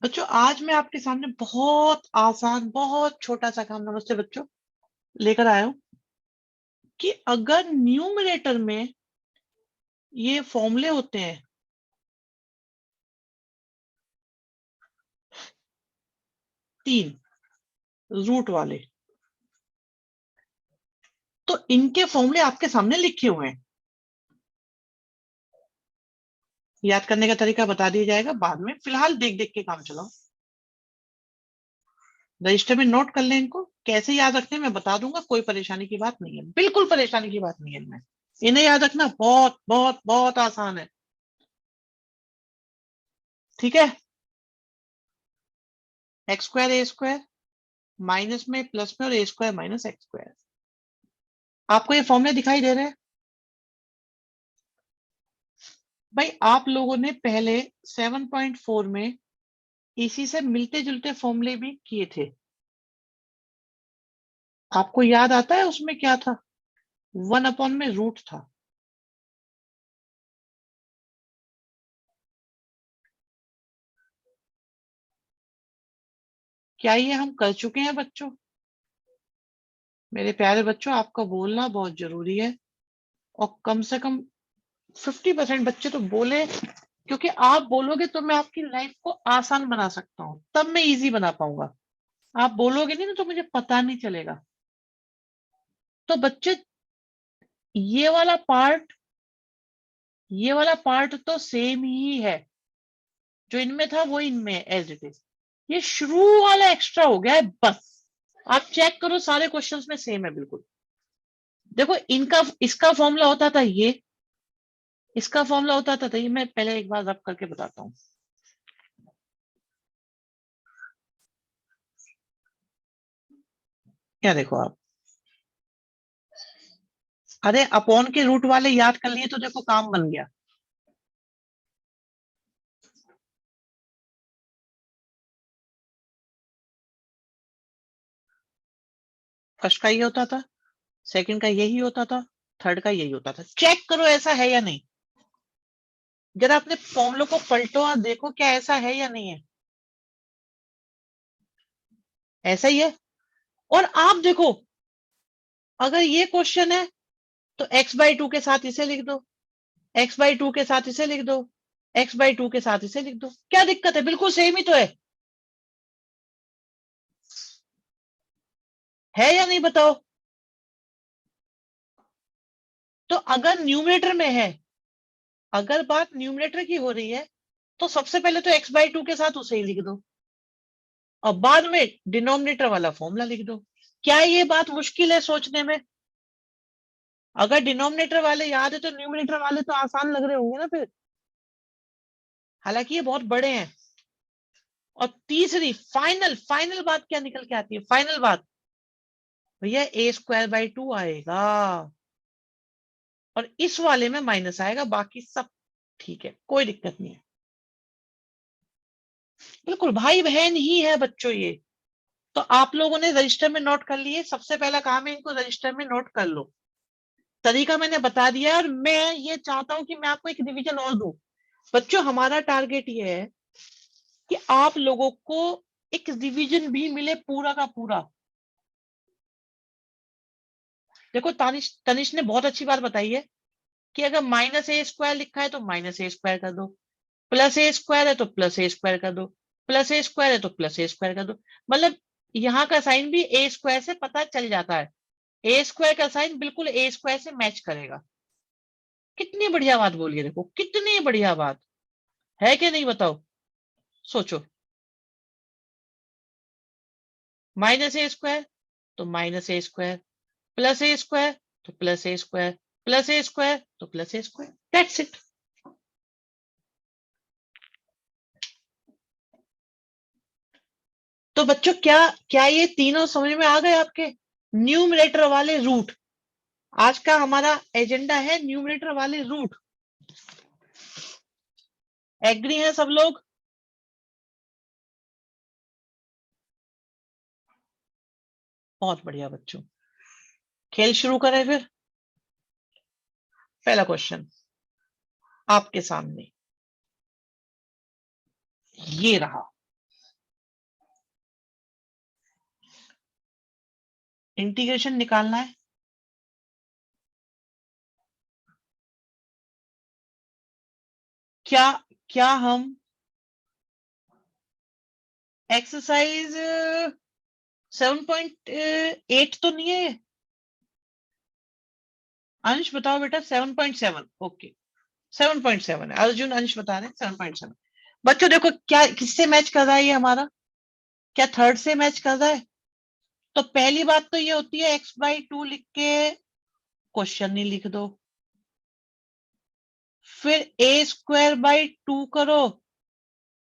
बच्चों आज मैं आपके सामने बहुत आसान बहुत छोटा सा काम, नमस्ते बच्चों, लेकर आया हूं कि अगर न्यूमरेटर में ये फॉर्मूले होते हैं 3 रूट वाले, तो इनके फॉर्मूले आपके सामने लिखे हुए हैं। याद करने का तरीका बता दिया जाएगा बाद में, फिलहाल देख देख के काम चलाओ। रजिस्टर में नोट कर लें, इनको कैसे याद रखने मैं बता दूंगा, कोई परेशानी की बात नहीं है, बिल्कुल परेशानी की बात नहीं है इनमें। इन्हें याद रखना बहुत बहुत बहुत आसान है, ठीक है। एक्स स्क्वायर ए स्क्वायर माइनस में प्लस में और ए स्क्वायर माइनस एक्स स्क्वायर। आपको ये फॉर्मूले दिखाई दे रहे हैं भाई? आप लोगों ने पहले 7.4 में इसी से मिलते जुलते फॉर्मूले भी किए थे, आपको याद आता है उसमें क्या था? 1 अपॉन में रूट था। क्या ये हम कर चुके हैं बच्चों? मेरे प्यारे बच्चों, आपका बोलना बहुत जरूरी है, और कम से कम 50% बच्चे तो बोले, क्योंकि आप बोलोगे तो मैं आपकी लाइफ को आसान बना सकता हूं, तब मैं इजी बना पाऊंगा। आप बोलोगे नहीं ना तो मुझे पता नहीं चलेगा। तो बच्चे, ये वाला पार्ट ये वाला पार्ट तो सेम ही है, जो इनमें था वो इनमें एज इट इज। ये शुरू वाला एक्स्ट्रा हो गया है बस। आप चेक करो, सारे क्वेश्चंस में सेम है बिल्कुल। देखो, इनका इसका फॉर्मूला होता था ये, इसका फॉर्मूला होता था, तो ये मैं पहले एक बार रब करके बताता हूं। क्या देखो आप, अरे अपॉन के रूट वाले याद कर लिए तो देखो काम बन गया। फर्स्ट का ये होता था, सेकंड का यही होता था, थर्ड का यही होता था। चेक करो ऐसा है या नहीं, जरा अपने फॉर्मूलों को पलटो और देखो क्या ऐसा है या नहीं है। ऐसा ही है। और आप देखो, अगर ये क्वेश्चन है तो x/2 के साथ इसे लिख दो, x/2 के साथ इसे लिख दो, x/2 के साथ इसे लिख दो, क्या दिक्कत है? बिल्कुल सेम ही तो है या नहीं बताओ? तो अगर न्यूमरेटर में है, अगर बात न्यूमरेटर की हो रही है, तो सबसे पहले तो x/2 के साथ उसे ही लिख दो, और बाद में डिनोमिनेटर वाला फॉर्मूला लिख दो। क्या ये बात मुश्किल है सोचने में? अगर डिनोमिनेटर वाले याद है तो न्यूमरेटर वाले तो आसान लग रहे होंगे ना फिर, हालांकि ये बहुत बड़े हैं। और तीसरी फाइनल फाइनल बात क्या निकल के आती है? फाइनल बात, भैया a²/2 आएगा, और इस वाले में माइनस आएगा, बाकी सब ठीक है, कोई दिक्कत नहीं है। बिल्कुल भाई बहन ही है बच्चों ये। तो आप लोगों ने रजिस्टर में नोट कर लिए, सबसे पहला काम है इनको रजिस्टर में नोट कर लो। तरीका मैंने बता दिया है, और मैं ये चाहता हूं कि मैं आपको एक रिवीजन और दूं। बच्चों, हमारा टारगेट ये है कि आप लोगों को एक रिवीजन भी मिले पूरा का पूरा। देखो, तानिश तनिष ने बहुत अच्छी बात बताई है कि अगर -a² लिखा है तो -a² कर दो, +a² है तो +a² कर दो, +a² है तो +a² कर दो। मतलब यहाँ का साइन भी a² से पता चल जाता है, a² का साइन बिल्कुल a² से मैच करेगा। कितनी बढ़िया बात बोली है, देखो कितनी बढ़िया बात है कि नहीं बताओ? सोचो, -a² तो -a², +a² तो +a², +a² तो +a², दैट्स इट। तो बच्चों, क्या क्या ये तीनों समझ में आ गए आपके? न्यूमरेटर वाले रूट, आज का हमारा एजेंडा है न्यूमरेटर वाले रूट। एग्री हैं सब लोग? बहुत बढ़िया बच्चों, खेल शुरू करें फिर। पहला क्वेश्चन आपके सामने ये रहा। इंटीग्रेशन निकालना है। क्या क्या हम एक्सरसाइज 7.8 तो नहीं है? अंश बताओ बेटा। 7.7। ओके 7.7 है। अर्जुन अंश बता रहे हैं 7.7। बच्चों देखो क्या किससे मैच कर रहा है ये हमारा? क्या थर्ड से मैच कर रहा है? तो पहली बात तो ये होती है x/2 लिख के क्वेश्चन नहीं लिख दो, फिर a² 2 करो,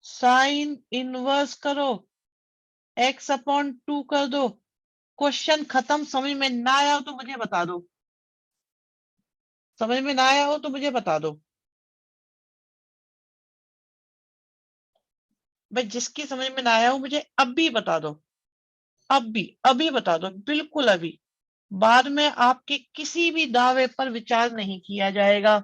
साइन इनवर्स करो, x/2 कर दो, क्वेश्चन खत्म। समझ में ना आया हो तो मुझे बता दो, समझ में ना आया हो तो मुझे बता दो भाई। जिसकी समझ में ना आया हो मुझे अभी बता दो, अभी अभी बता दो, बिल्कुल अभी। बाद में आपके किसी भी दावे पर विचार नहीं किया जाएगा।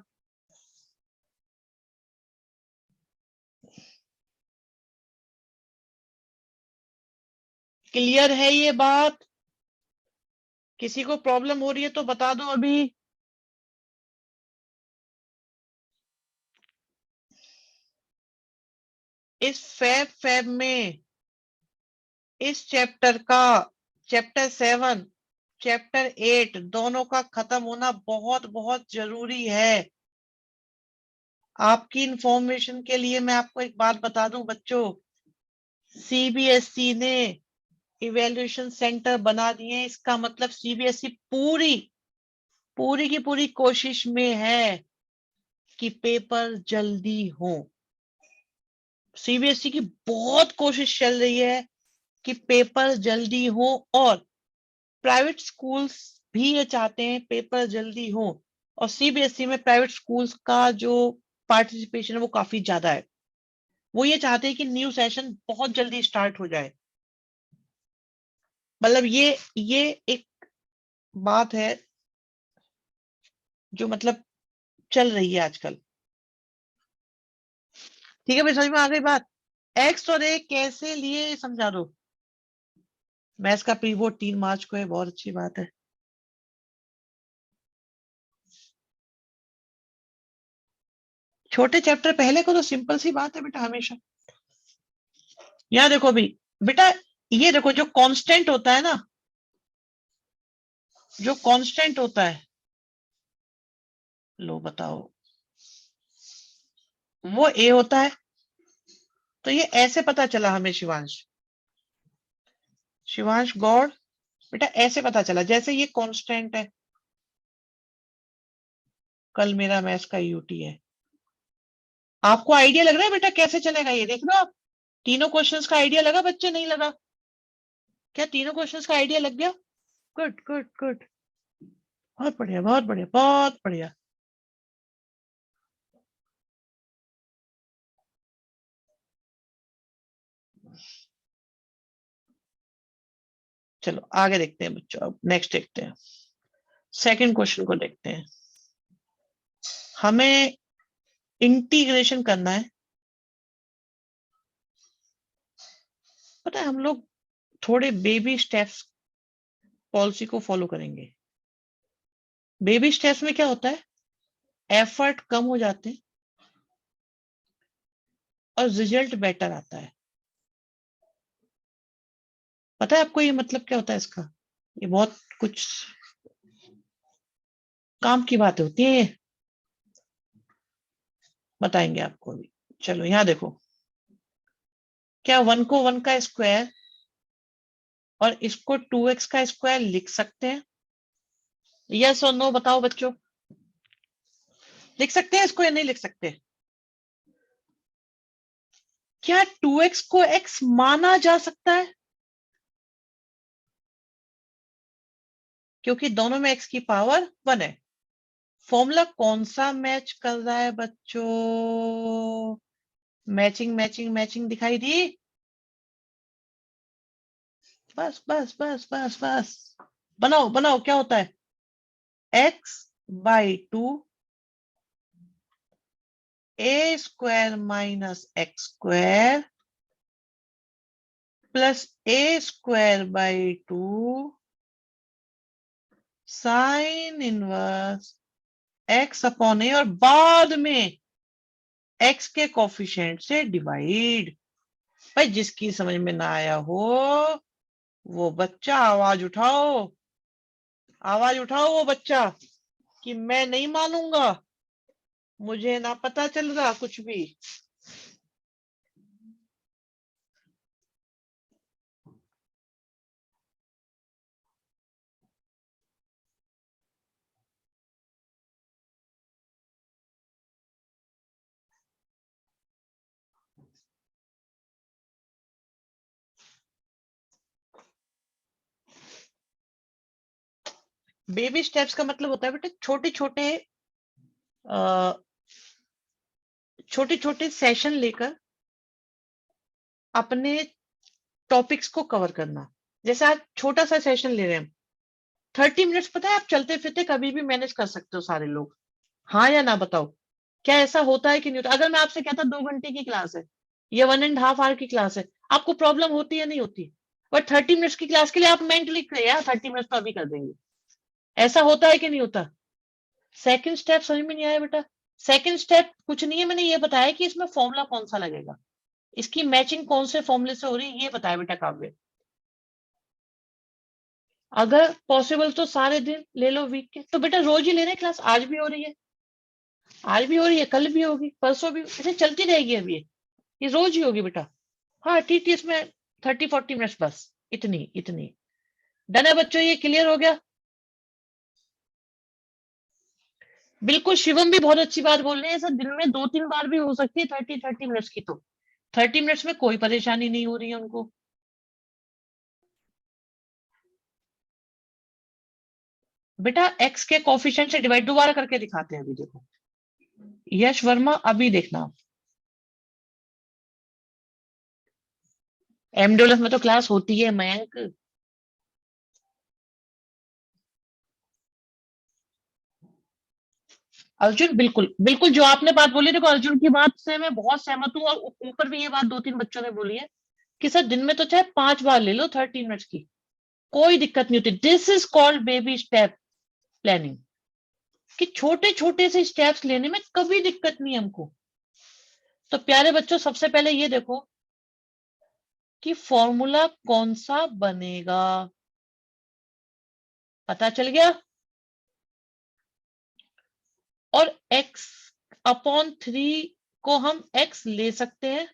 क्लियर है ये बात? किसी को प्रॉब्लम हो रही है तो बता दो अभी। इस फैब में इस चैप्टर का चैप्टर 7 चैप्टर 8 दोनों का खत्म होना बहुत बहुत जरूरी है। आपकी इंफॉर्मेशन के लिए मैं आपको एक बात बता दूं बच्चों, सीबीएसई ने इवैल्यूएशन सेंटर बना दिए। इसका मतलब सीबीएसई पूरी पूरी की पूरी कोशिश में है कि पेपर जल्दी हो। सीबीएसई की बहुत कोशिश चल रही है कि पेपर जल्दी हो, और प्राइवेट स्कूल्स भी ये चाहते हैं पेपर जल्दी हो। और सीबीएसई में प्राइवेट स्कूल्स का जो पार्टिसिपेशन है वो काफी ज्यादा है। वो ये चाहते हैं कि न्यू सेशन बहुत जल्दी स्टार्ट हो जाए। मतलब ये एक बात है जो मतलब चल रही है आजकल। ठीक है भाई, समझ में आ गई बात? एक्स और ए कैसे लिए समझा दो। मैथ्स का प्री बोर्ड 3 मार्च को है, बहुत अच्छी बात है। छोटे चैप्टर पहले को तो सिंपल सी बात है बेटा हमेशा। यहाँ देखो अभी बेटा, ये देखो जो कांस्टेंट होता है ना, जो कांस्टेंट होता है, लो बताओ, वो ए होता है। तो ये ऐसे पता चला हमें शिवांश, शिवांश गौड़, बेटा ऐसे पता चला जैसे ये कांस्टेंट है। कल मेरा मैथ्स का यूटी है। आपको आइडिया लग रहा है बेटा कैसे चलेगा ये? देख लो आप, तीनों क्वेश्चंस का आइडिया लगा बच्चे? नहीं लगा? क्या तीनों क्वेश्चंस का आइडिया लग गया? गुड गुड गुड, बहुत बढ़िया बहुत बढ़िया बहुत बढ़िया। चलो आगे देखते हैं बच्चों, अब नेक्स्ट देखते हैं, सेकंड क्वेश्चन को देखते हैं। हमें इंटीग्रेशन करना है। पता है हम लोग थोड़े बेबी स्टेप्स पॉलिसी को फॉलो करेंगे। बेबी स्टेप्स में क्या होता है, एफर्ट कम हो जाते हैं और रिजल्ट बेटर आता है। पता है आपको ये मतलब क्या होता है इसका? ये बहुत कुछ काम की बातें होती है ये, बताएंगे आपको अभी। चलो यहाँ देखो, क्या 1 को 1 का स्क्वायर और इसको 2x का स्क्वायर लिख सकते हैं? यस और नो बताओ बच्चों, लिख सकते हैं इसको या नहीं लिख सकते? क्या 2x को x माना जा सकता है? क्योंकि दोनों में x की पावर 1 है। फॉर्मूला कौन सा मैच कर रहा है बच्चों? मैचिंग मैचिंग मैचिंग दिखाई दी? बस बस बस बस बस, बनाओ बनाओ, क्या होता है? x/2 a² - x² plus a² 2 sine inverse x upon a और बाद में एक्स के कोफिशिएंट से डिवाइड। भाई जिसकी समझ में ना आया हो वो बच्चा आवाज उठाओ वो बच्चा कि मैं नहीं मानूंगा, मुझे ना पता चल रहा कुछ भी। बेबी स्टेप्स का मतलब होता है बेटा छोटे छोटे सेशन लेकर अपने टॉपिक्स को कवर करना। जैसे आज छोटा सा सेशन ले रहे हैं, 30 मिनट्स, पता है आप चलते फिरते कभी भी मैनेज कर सकते हो सारे लोग। हाँ या ना बताओ, क्या ऐसा होता है कि नहीं होता? अगर मैं आपसे कहता 2 घंटे की क्लास है या 1.5 आवर की क्लास है, आपको प्रॉब्लम होती है नहीं होती? बट 30 मिनट्स की क्लास के लिए आप मेंटली यार 30 मिनट्स तो अभी कर देंगे। ऐसा होता है कि नहीं होता? सेकंड स्टेप समझ में नहीं आया बेटा? सेकंड स्टेप कुछ नहीं है, मैंने ये बताया कि इसमें फॉर्मूला कौन सा लगेगा, इसकी मैचिंग कौन से फॉर्मूले से हो रही है, ये बताया बेटा काव्य। अगर पॉसिबल तो सारे दिन ले लो वीक के, तो बेटा रोज ही ले रहे हैं क्लास। आज भी हो रही है, आज भी हो रही है, कल भी होगी, परसों भी, ऐसे चलती रहेगी। अभी ये रोज ही होगी बेटा। हाँ टीटीएस में 30-40 मिनट्स बस, इतनी इतनी। डन है बच्चों, ये क्लियर हो गया? बिल्कुल, शिवम भी बहुत अच्छी बात बोल रहे हैं, सर दिन में 2-3 बार भी हो सकती है 30-30 मिनट्स की, तो 30 मिनट्स में कोई परेशानी नहीं हो रही है उनको। बेटा एक्स के कोफिशिएंट से डिवाइड दोबारा करके दिखाते हैं, अभी देखो। यश वर्मा, अभी देखना। एमडोलफ में तो क्लास होती है मयंक। अर्जुन, बिल्कुल बिल्कुल जो आपने बात बोली, देखो अर्जुन की बात से मैं बहुत सहमत हूँ, और ऊपर भी ये बात 2-3 बच्चों ने बोली है कि सर दिन में तो चाहे 5 बार ले लो 30 मिनट्स की, कोई दिक्कत नहीं होती। This is called baby step planning, कि छोटे छोटे से स्टेप्स लेने में कभी दिक्कत नहीं है हमको। तो प्यारे बच्चों, सबसे पहले ये देखो कि फॉर्मूला कौन सा बनेगा, पता चल गया? और x अपॉन 3 को हम x ले सकते हैं।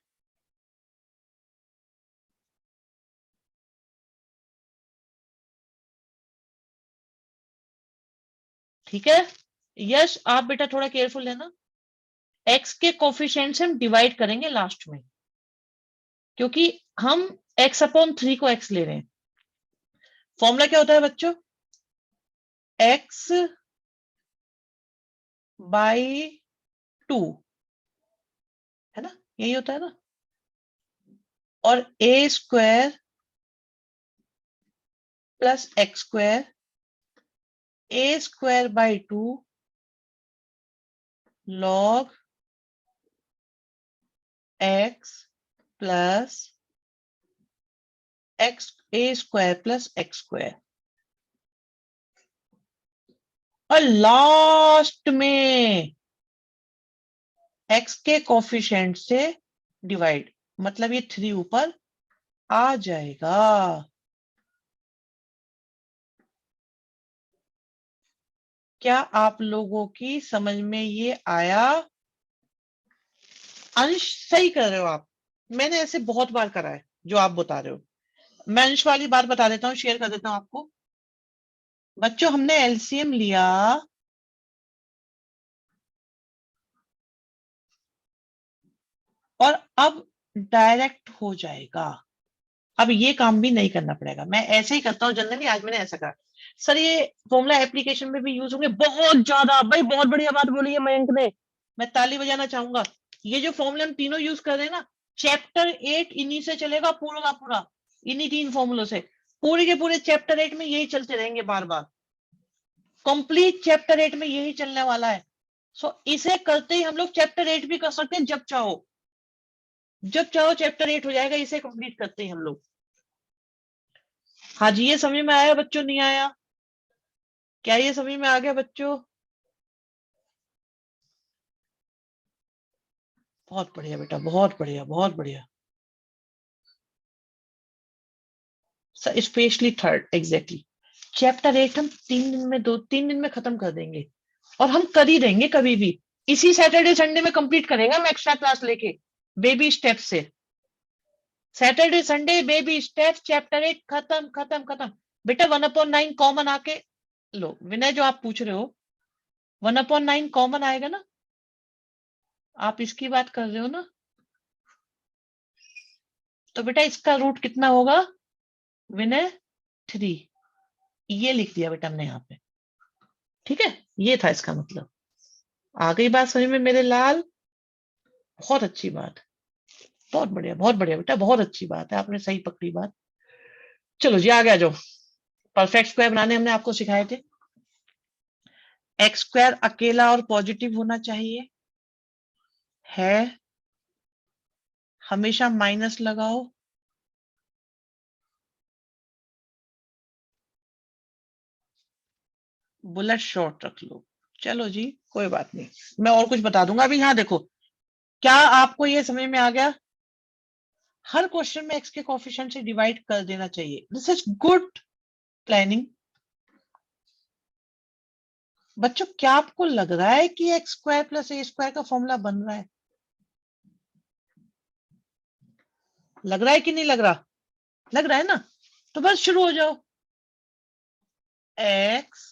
ठीक है, यश आप बेटा थोड़ा केयरफुल है ना। x के कोफिशिएंट से हम डिवाइड करेंगे लास्ट में, क्योंकि हम x अपॉन 3 को x ले रहे हैं। फॉर्मूला क्या होता है बच्चों? x बाई 2, है ना, यही होता है ना। और a square plus x square, a square by 2 log x plus x, a square plus x square, और लास्ट में x के कोफिशिएंट से डिवाइड, मतलब ये 3 ऊपर आ जाएगा। क्या आप लोगों की समझ में ये आया? अंश सही कर रहे हो आप, मैंने ऐसे बहुत बार करा है जो आप बता रहे हो। मैं अंश वाली बात बता देता हूँ, शेयर कर देता हूँ आपको। बच्चों हमने एलसीएम लिया, और अब डायरेक्ट हो जाएगा। अब ये काम भी नहीं करना पड़ेगा, मैं ऐसे ही करता हूँ जनरली, आज मैंने ऐसा करा। सर ये फॉर्मूला एप्लीकेशन में भी यूज होंगे? बहुत ज्यादा भाई, बहुत बढ़िया बात बोली है मयंक ने, मैं ताली बजाना चाहूंगा। ये जो फॉर्मूला हम तीनों यूज कर रहे हैं ना, चैप्टर 8 इन्हीं से चलेगा पूरा का पूरा, इन्हीं 3 फॉर्मूलों से। पूरे के पूरे चैप्टर 8 में यही चलते रहेंगे बार बार, कंप्लीट चैप्टर 8 में यही चलने वाला है। सो इसे करते ही हम लोग चैप्टर 8 भी कर सकते हैं, जब चाहो, जब चाहो चैप्टर 8 हो जाएगा इसे कंप्लीट करते ही हम लोग। हाँ जी, ये समझ में आया बच्चों, नहीं आया? क्या ये समझ में आ गया बच्चों? बहुत बढ़िया बेटा, बहुत बढ़िया, बहुत बढ़िया। Specially third, exactly. चैप्टर 8 हम 3 दिन में, 2-3 दिन में खत्म कर देंगे, और हम कर ही देंगे कभी भी। इसी सैटरडे संडे में कंप्लीट करेंगे हम एक्स्ट्रा क्लास लेके, बेबी स्टेप से। Saturday Sunday baby step, chapter 8 खत्म खत्म खत्म। बेटा 1/9 कॉमन आके लो। विनय, जो आप पूछ रहे हो 1/9 कॉमन आएगा ना? आप इसकी बात कर रहे हो ना? तो बेटा इसका रूट कितना होगा विनय? 3। ये लिख दिया बेटा हमने यहाँ पे। ठीक है, ये था इसका मतलब। आ गई बात समझ में मेरे लाल? बहुत अच्छी बात, बहुत बढ़िया बेटा, बहुत अच्छी बात है, आपने सही पकड़ी बात। चलो जी आगे आ जाओ। परफेक्ट स्क्वायर बनाने हमने आपको सिखाए थे। एक्स स्क्वायर अकेला और पॉजिटिव होना चाहिए, है हमेशा माइनस लगाओ, बुलेट शॉर्ट रख लो। चलो जी, कोई बात नहीं, मैं और कुछ बता दूंगा। अभी यहाँ देखो, क्या आपको ये समझ में आ गया? हर क्वेश्चन में एक्स के कोफिशिएंट से डिवाइड कर देना चाहिए। This is good planning. बच्चों क्या आपको लग रहा है कि एक्स स्क्वायर प्लस ए स्क्वायर का फॉर्मूला बन रहा है? लग रहा है कि नहीं लग रहा? लग रहा है ना? तो बस शुरू हो जाओ। X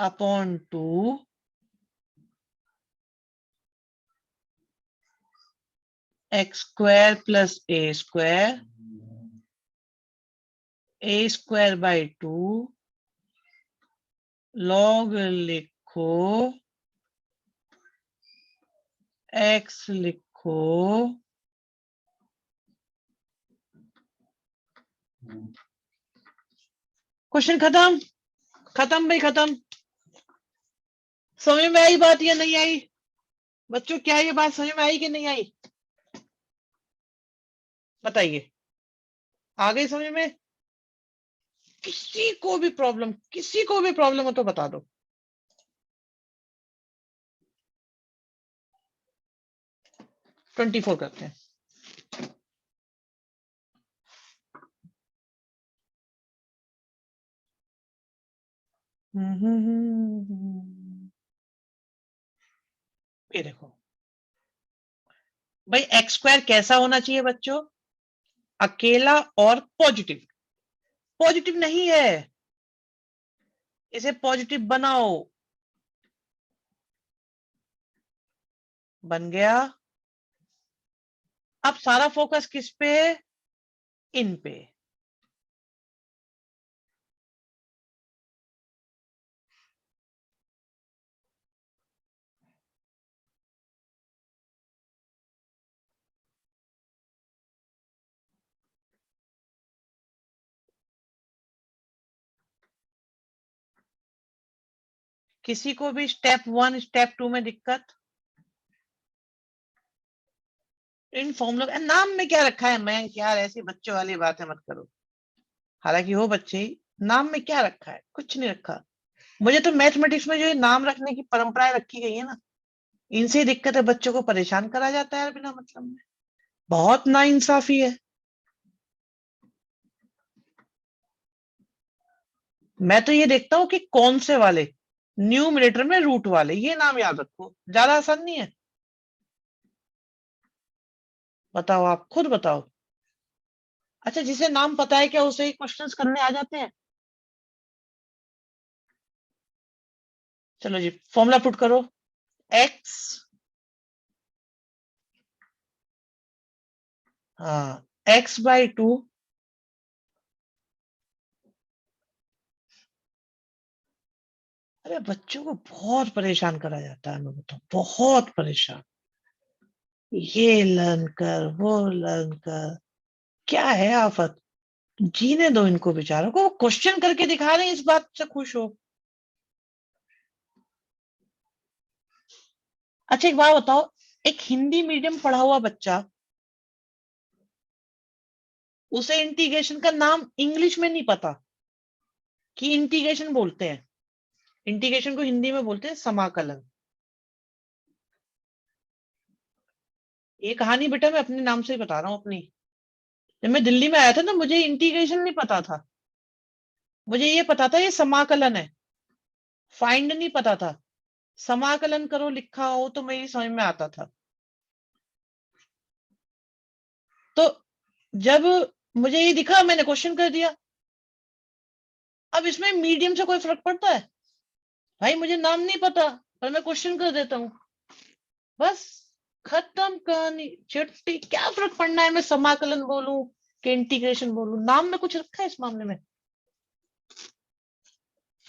upon 2 x square plus A square by 2 log लिखो, एक्स लिखो, क्वेश्चन खत्म। खत्म भाई खत्म। समझ में आई बात या नहीं आई? बच्चों क्या ये बात समझ में आई कि नहीं आई? बताइए, आ गई समझ में? किसी को भी प्रॉब्लम हो तो बता दो। । 24 करते हैं। ये देखो भाई, एक्स स्क्वायर कैसा होना चाहिए बच्चों? अकेला और पॉजिटिव। पॉजिटिव नहीं है, इसे पॉजिटिव बनाओ। बन गया। अब सारा फोकस किस पे है? इन पे। किसी को भी स्टेप 1 स्टेप 2 में दिक्कत? इन फॉर्मूला नाम में क्या रखा है? मैं यार ऐसी बच्चों वाली बातें मत करो। हालांकि हो बच्चे ही, नाम में क्या रखा है? कुछ नहीं रखा। मुझे तो मैथमेटिक्स में जो ये नाम रखने की परंपराएं रखी गई है ना, इनसे ही दिक्कत है। बच्चों को परेशान करा जाता है यार बिना मतलब में। बहुत नाइंसाफी है। मैं तो ये देखता हूँ कि कौन से वाले न्यूमरेटर में रूट वाले, ये नाम याद रखो, ज्यादा आसान नहीं है। बताओ, आप खुद बताओ। अच्छा, जिसे नाम पता है क्या उसे ही क्वेश्चंस करने आ जाते हैं? चलो जी, फॉर्मूला पुट करो। एक्स, हाँ, x/2 अरे बच्चों को बहुत परेशान करा जाता है, मैं बताऊं, बहुत परेशान। ये लर्न कर, वो लर्न कर, क्या है आफत। जीने दो इनको बेचारों को, क्वेश्चन करके दिखा रहे हैं, इस बात से खुश हो। अच्छा एक बात बताओ, एक हिंदी मीडियम पढ़ा हुआ बच्चा, उसे इंटीग्रेशन का नाम इंग्लिश में नहीं पता कि इंटीग्रेशन बोलते हैं। इंटीग्रेशन को हिंदी में बोलते हैं समाकलन। ये कहानी बेटा मैं अपने नाम से ही बता रहा हूँ अपनी। जब मैं दिल्ली में आया था ना, मुझे इंटीग्रेशन नहीं पता था, मुझे ये पता था ये समाकलन है, फाइंड नहीं पता था। समाकलन करो लिखा हो तो मेरी समझ में आता था। तो जब मुझे ये दिखा, मैंने क्वेश्चन कर दिया। अब इसमें मीडियम से कोई फर्क पड़ता है? भाई मुझे नाम नहीं पता पर मैं क्वेश्चन कर देता हूँ, बस खत्म कहानी चिट्टी। क्या फर्क पड़ना है मैं समाकलन बोलूं कि इंटीग्रेशन बोलूं? नाम में कुछ रखा है इस मामले में?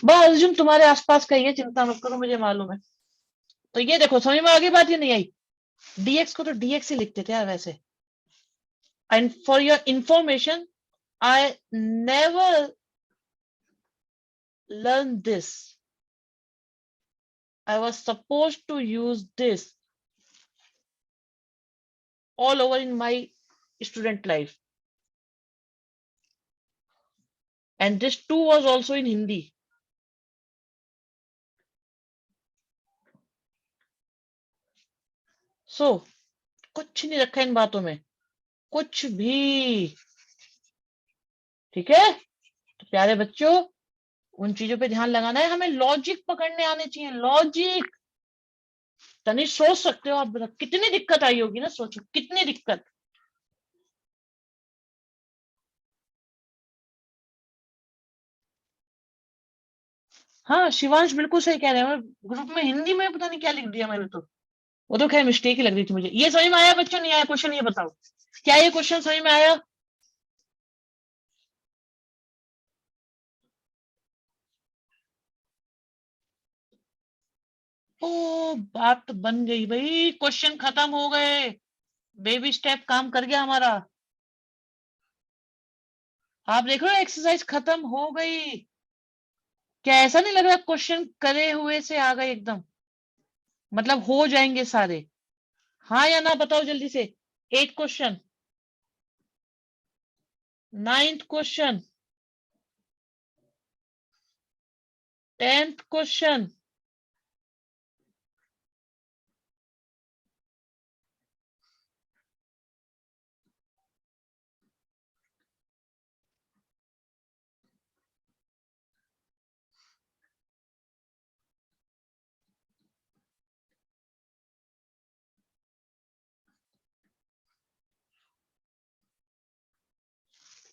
बस अर्जुन तुम्हारे आसपास का ही है, चिंता मत करो, मुझे मालूम है। तो ये देखो समझ में आगे बात, ये नहीं आई? डीएक्स को तो डीएक्स ही लिखते थे यार वैसे। And for your information, I never learn this, I was supposed to use this all over in my student life. And this too was also in Hindi. So, कुछ नहीं रखा इन बातों में, कुछ भी। ठीक है? तो प्यारे बच्चों, उन चीजों पे ध्यान लगाना है, हमें लॉजिक पकड़ने आने चाहिए, लॉजिक। तनिक सोच सकते हो आप, कितनी दिक्कत आई होगी ना, सोचो कितनी दिक्कत। हाँ शिवांश बिल्कुल सही कह रहे हैं, ग्रुप में हिंदी में पता नहीं क्या लिख दिया मैंने तो। वो तो खैर मिस्टेक ही लग रही थी मुझे। ये समझ में आया बच्चों, नहीं आया क्वेश्चन? ये बताओ, क्या ये क्वेश्चन समझ में आया? ओ बात बन गई भाई, क्वेश्चन खत्म हो गए, बेबी स्टेप काम कर गया हमारा। आप देख रहे हो एक्सरसाइज खत्म हो गई। क्या ऐसा नहीं लग रहा क्वेश्चन करे हुए से आ गए एकदम? मतलब हो जाएंगे सारे? हाँ या ना बताओ जल्दी से। 8 question, 9th question, 10th question.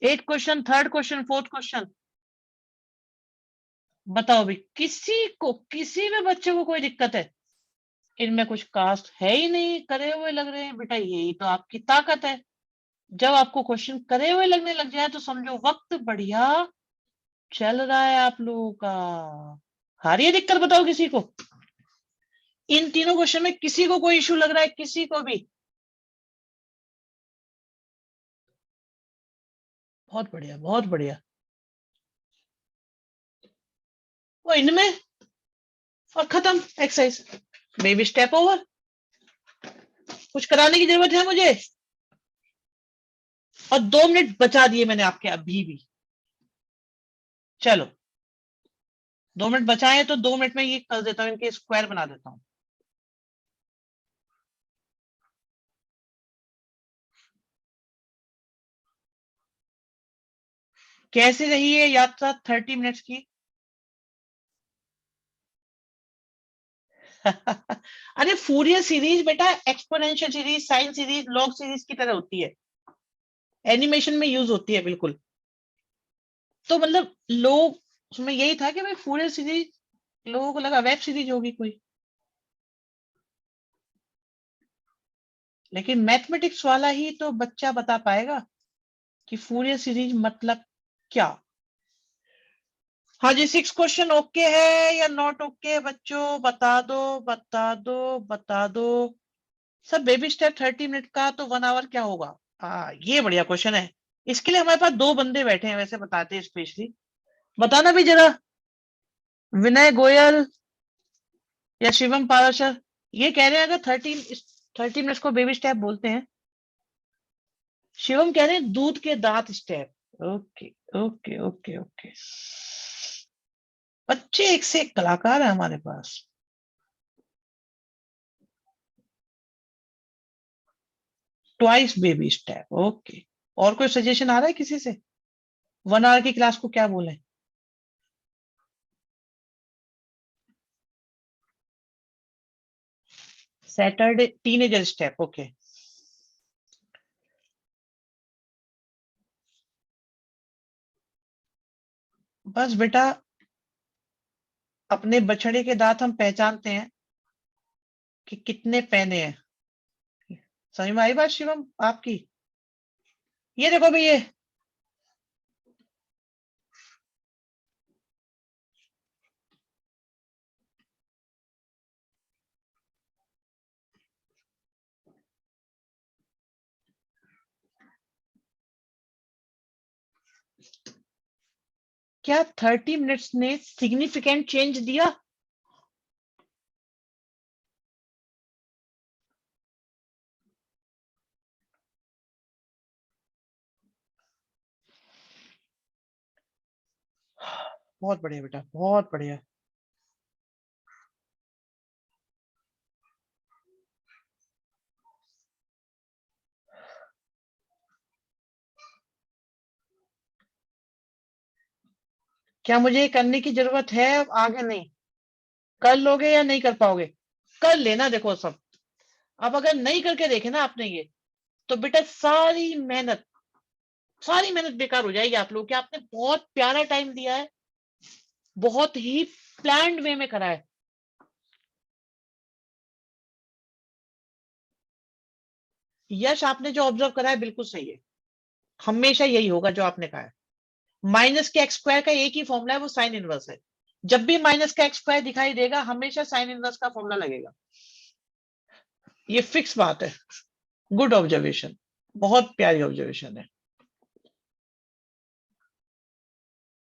Eight question, 3rd question, 4th question. बताओ भाई, किसी को, किसी में बच्चे को कोई दिक्कत है? इनमें कुछ कास्ट है ही नहीं, करे हुए लग रहे हैं बेटा, यही तो आपकी ताकत है। जब आपको क्वेश्चन करे हुए लगने लग जाए तो समझो वक्त बढ़िया चल रहा है आप लोगों का। हारी है दिक्कत? बताओ किसी को इन तीनों क्वेश्चन में किसी को कोई इशू लग रहा है? किसी को भी? बहुत बढ़िया, बहुत बढ़िया। वो इनमें, और खत्म एक्सरसाइज, बेबी स्टेप ओवर। कुछ कराने की जरूरत है मुझे? और 2 मिनट बचा दिए मैंने आपके अभी भी। चलो 2 मिनट बचाए तो 2 मिनट में ये कर देता हूँ, इनके स्क्वायर बना देता हूँ। कैसे रही है यात्रा 30 मिनट्स की? अरे फूरियर सीरीज बेटा exponential series, sine series, log series की तरह होती है, एनिमेशन में यूज होती है बिल्कुल। तो मतलब लोग, उसमें यही था कि भाई फूरियर सीरीज, लोगों को लगा वेब सीरीज होगी कोई। लेकिन मैथमेटिक्स वाला ही तो बच्चा बता पाएगा कि फूरियर सीरीज मतलब क्या। हाँ जी, 6 क्वेश्चन ओके है या नॉट ओके बच्चों? बता दो, बता दो, बता दो। सर बेबी स्टेप 30 मिनट का तो 1 आवर क्या होगा? हाँ ये बढ़िया क्वेश्चन है। इसके लिए हमारे पास 2 बंदे बैठे हैं वैसे, बताते हैं स्पेशली। बताना भी जरा, विनय गोयल या शिवम पाराशर। ये कह रहे हैं अगर 30 मिनट्स को बेबी स्टेप बोलते हैं। शिवम कह रहे हैं दूध के दांत step. Okay okay okay okay. बच्चे एक से एक कलाकार है हमारे पास। Twice baby step, okay. और कोई सजेशन आ रहा है किसी से? 1 आवर की क्लास को क्या बोले? Saturday teenager step, okay. बस बेटा, अपने बछड़े के दांत हम पहचानते हैं कि कितने पहने हैं। समझ में आई बात शिवम आपकी? ये देखो भाई, ये क्या 30 मिनट्स ने सिग्निफिकेंट चेंज दिया? बहुत बढ़िया बेटा, बहुत बढ़िया। क्या मुझे ये करने की जरूरत है अब आगे? नहीं कर लोगे या नहीं कर पाओगे? कर लेना, देखो सब। अब अगर नहीं करके देखे ना आपने ये, तो बेटा सारी मेहनत बेकार हो जाएगी आप लोगों की। आपने बहुत प्यारा टाइम दिया है, बहुत ही प्लान्ड वे में करा है। यश, आपने जो ऑब्जर्व करा है बिल्कुल सही है। हमेशा यही होगा जो आपने कहा है। माइनस के एक्स स्क्वायर का एक ही फॉर्मूला है, वो साइन इनवर्स है। जब भी माइनस का एक्स स्क्वायर दिखाई देगा, हमेशा साइन इनवर्स का फॉर्मूला लगेगा। ये फिक्स बात है। गुड ऑब्जर्वेशन, बहुत प्यारी ऑब्जर्वेशन है।